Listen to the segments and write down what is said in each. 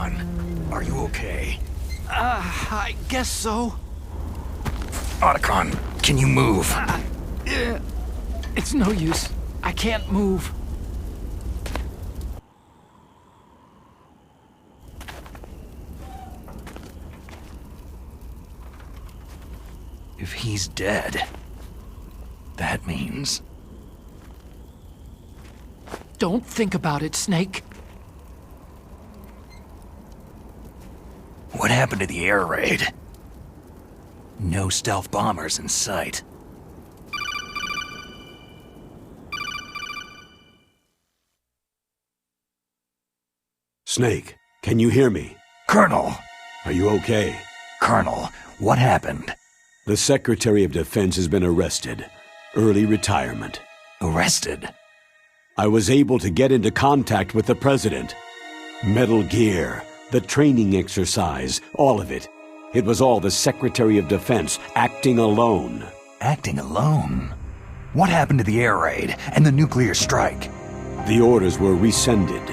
on? Are you okay? I guess so. Otacon, can you move? It's no use. I can't move. If he's dead, that means... Don't think about it, Snake. What happened to the air raid? No stealth bombers in sight. Snake, can you hear me? Colonel! Are you okay? Colonel, what happened? The Secretary of Defense has been arrested. Early retirement. Arrested? I was able to get into contact with the President. Metal Gear, the training exercise, all of it. It was all the Secretary of Defense acting alone. Acting alone? What happened to the air raid and the nuclear strike? The orders were rescinded.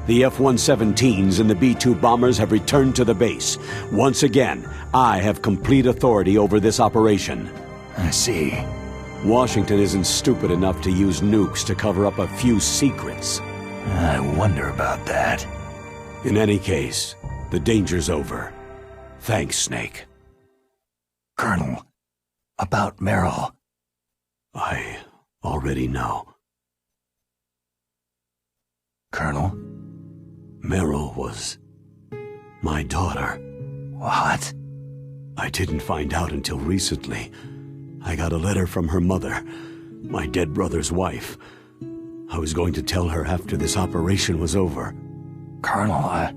The F-117s and the B-2 bombers have returned to the base. Once again, I have complete authority over this operation. I see. Washington isn't stupid enough to use nukes to cover up a few secrets. I wonder about that. In any case, the danger's over. Thanks, Snake. Colonel, about Meryl. I already know. Colonel? Meryl was my daughter. What? I didn't find out until recently. I got a letter from her mother, my dead brother's wife. I was going to tell her after this operation was over. Colonel,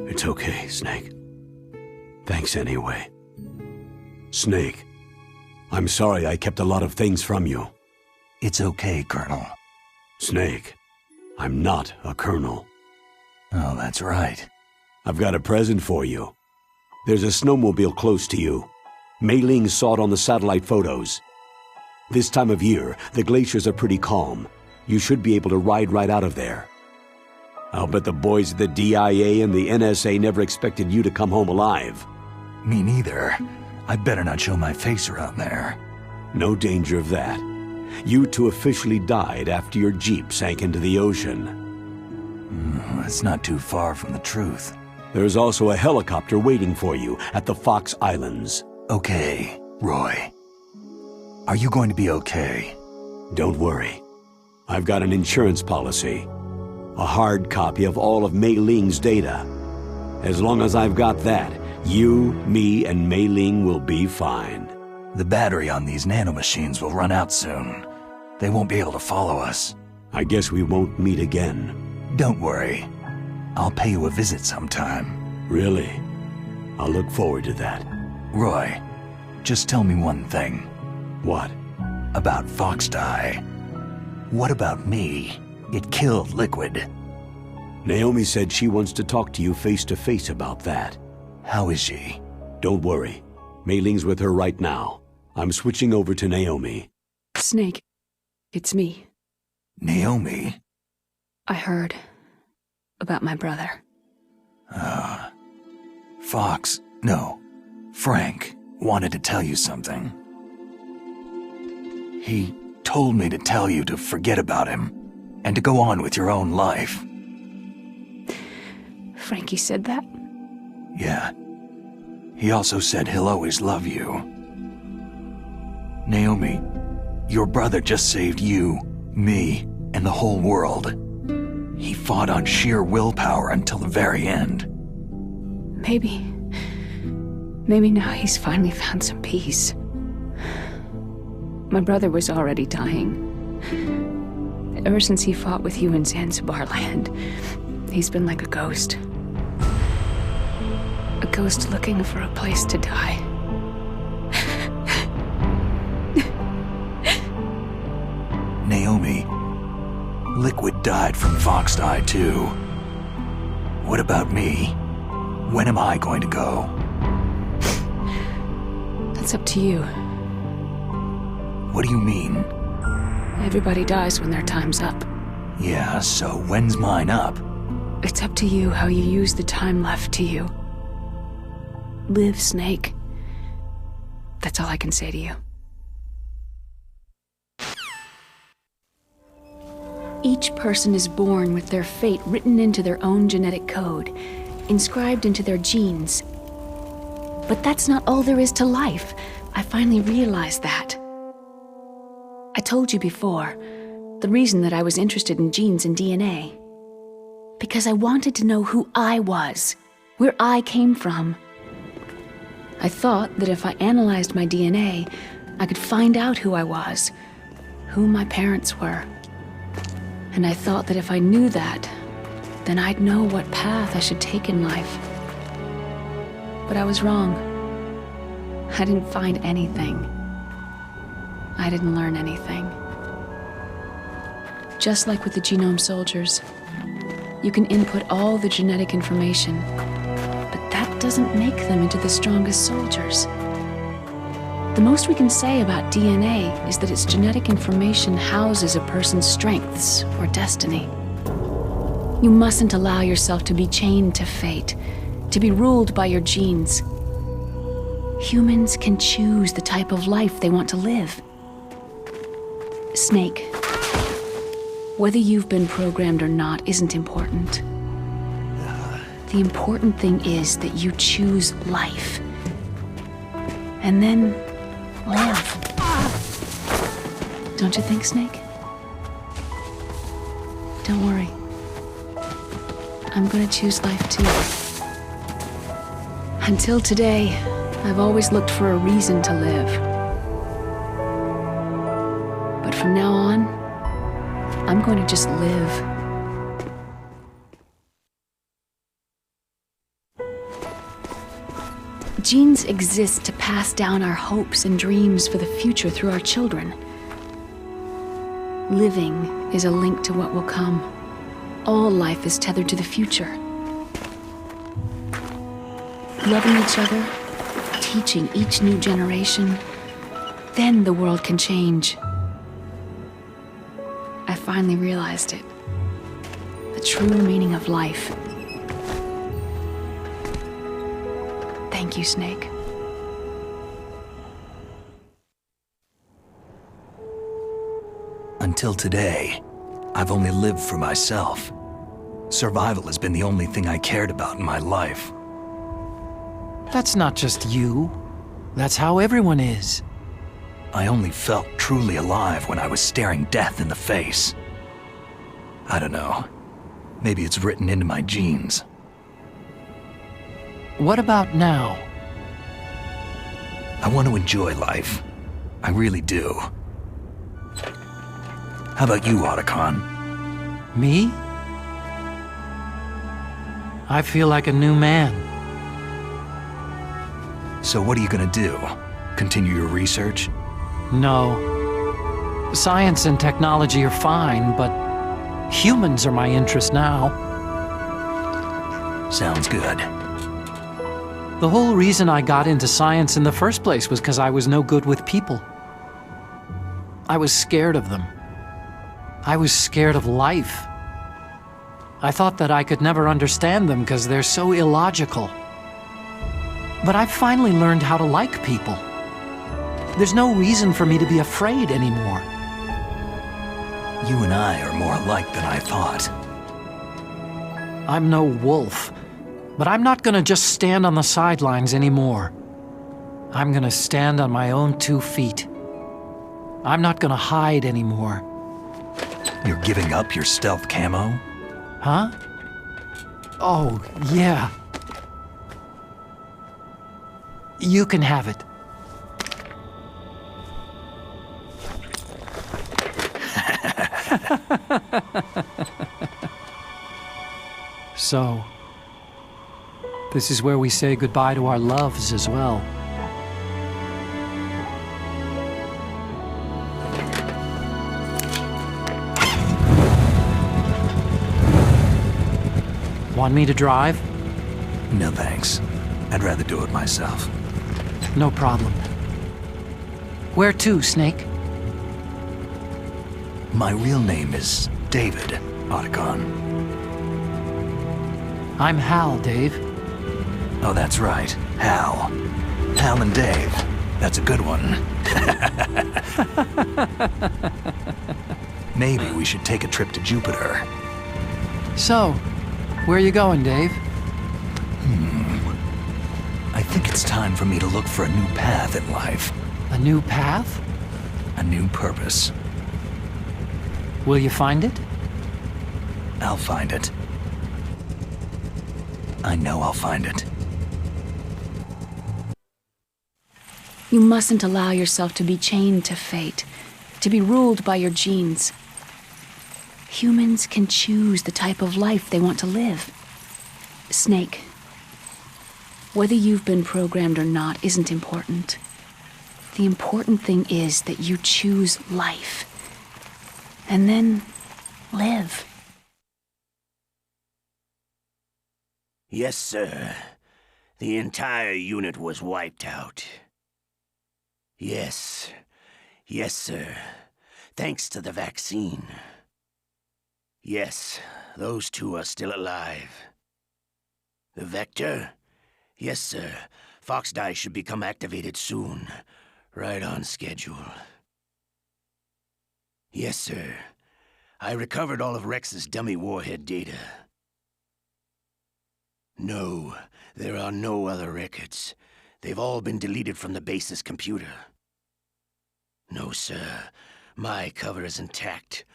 It's okay, Snake. Thanks anyway. Snake, I'm sorry I kept a lot of things from you. It's okay, Colonel. Snake, I'm not a colonel. Oh, that's right. I've got a present for you. There's a snowmobile close to you. Mei Ling saw it on the satellite photos. This time of year, the glaciers are pretty calm. You should be able to ride right out of there. I'll bet the boys at the DIA and the NSA never expected you to come home alive. Me neither. I better not show my face around there. No danger of that. You two officially died after your Jeep sank into the ocean. That's not too far from the truth. There's also a helicopter waiting for you at the Fox Islands. Okay, Roy. Are you going to be okay? Don't worry. I've got an insurance policy. A hard copy of all of Mei Ling's data. As long as I've got that, you, me, and Mei Ling will be fine. The battery on these nanomachines will run out soon. They won't be able to follow us. I guess we won't meet again. Don't worry. I'll pay you a visit sometime. Really? I'll look forward to that. Roy, just tell me one thing. What? About Foxdie. What about me? It killed Liquid. Naomi said she wants to talk to you face to face about that. How is she? Don't worry. Mei Ling's with her right now. I'm switching over to Naomi. Snake, it's me. Naomi? I heard about my brother. Frank wanted to tell you something. He told me to tell you to forget about him and to go on with your own life. Frankie said that? Yeah. He also said he'll always love you. Naomi, your brother just saved you, me, and the whole world. He fought on sheer willpower until the very end. Maybe now he's finally found some peace. My brother was already dying. Ever since he fought with you in Zanzibar land, he's been like a ghost. A ghost looking for a place to die. Naomi, Liquid died from Foxdie too. What about me? When am I going to go? That's up to you. What do you mean? Everybody dies when their time's up. Yeah, so when's mine up? It's up to you how you use the time left to you. Live, Snake. That's all I can say to you. Each person is born with their fate written into their own genetic code, inscribed into their genes. But that's not all there is to life. I finally realized that. I told you before, the reason that I was interested in genes and DNA. Because I wanted to know who I was, where I came from. I thought that if I analyzed my DNA, I could find out who I was, who my parents were. And I thought that if I knew that, then I'd know what path I should take in life. But I was wrong. I didn't find anything. I didn't learn anything. Just like with the genome soldiers, you can input all the genetic information, but that doesn't make them into the strongest soldiers. The most we can say about DNA is that its genetic information houses a person's strengths or destiny. You mustn't allow yourself to be chained to fate, to be ruled by your genes. Humans can choose the type of life they want to live. Snake, whether you've been programmed or not isn't important. The important thing is that you choose life. And then live. Don't you think, Snake? Don't worry. I'm gonna choose life too. Until today, I've always looked for a reason to live. But from now on, I'm going to just live. Genes exist to pass down our hopes and dreams for the future through our children. Living is a link to what will come. All life is tethered to the future. Loving each other, teaching each new generation, then the world can change. I finally realized it. The true meaning of life. Thank you, Snake. Until today, I've only lived for myself. Survival has been the only thing I cared about in my life. That's not just you. That's how everyone is. I only felt truly alive when I was staring death in the face. I don't know. Maybe it's written into my genes. What about now? I want to enjoy life. I really do. How about you, Otacon? Me? I feel like a new man. So what are you gonna do? Continue your research? No. Science and technology are fine, but humans are my interest now. Sounds good. The whole reason I got into science in the first place was because I was no good with people. I was scared of them. I was scared of life. I thought that I could never understand them because they're so illogical. But I've finally learned how to like people. There's no reason for me to be afraid anymore. You and I are more alike than I thought. I'm no wolf, but I'm not gonna just stand on the sidelines anymore. I'm gonna stand on my own 2 feet. I'm not gonna hide anymore. You're giving up your stealth camo? Huh? Oh, yeah. You can have it. So, this is where we say goodbye to our loves as well. Want me to drive? No thanks. I'd rather do it myself. No problem. Where to, Snake? My real name is David, Otacon. I'm Hal, Dave. Oh, that's right. Hal. Hal and Dave. That's a good one. Maybe we should take a trip to Jupiter. So, where are you going, Dave? I think it's time for me to look for a new path in life. A new path? A new purpose. Will you find it? I'll find it. I know I'll find it. You mustn't allow yourself to be chained to fate, to be ruled by your genes. Humans can choose the type of life they want to live. Snake, whether you've been programmed or not isn't important. The important thing is that you choose life. And then live. Yes, sir. The entire unit was wiped out. Yes. Yes, sir. Thanks to the vaccine. Yes, those two are still alive. The vector? Yes, sir. Fox Die should become activated soon. Right on schedule. Yes, sir. I recovered all of Rex's dummy warhead data. No, there are no other records. They've all been deleted from the base's computer. No, sir. My cover is intact.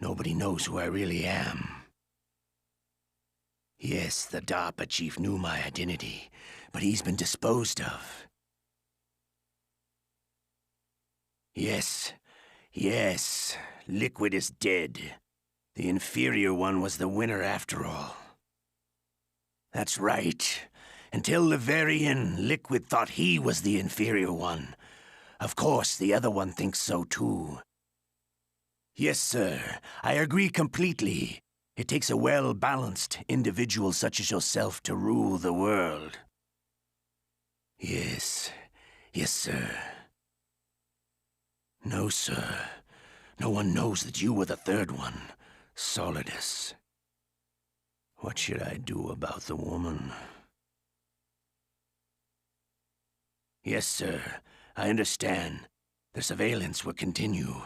Nobody knows who I really am. Yes, the DARPA chief knew my identity, but he's been disposed of. Yes, yes, Liquid is dead. The inferior one was the winner after all. That's right. Until the very end, Liquid thought he was the inferior one. Of course, the other one thinks so too. Yes, sir, I agree completely. It takes a well-balanced individual such as yourself to rule the world. Yes, yes, sir. No, sir. No one knows that you were the third one, Solidus. What should I do about the woman? Yes, sir. I understand. The surveillance will continue.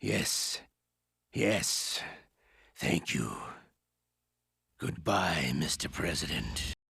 Yes. Yes. Thank you. Goodbye, Mr. President.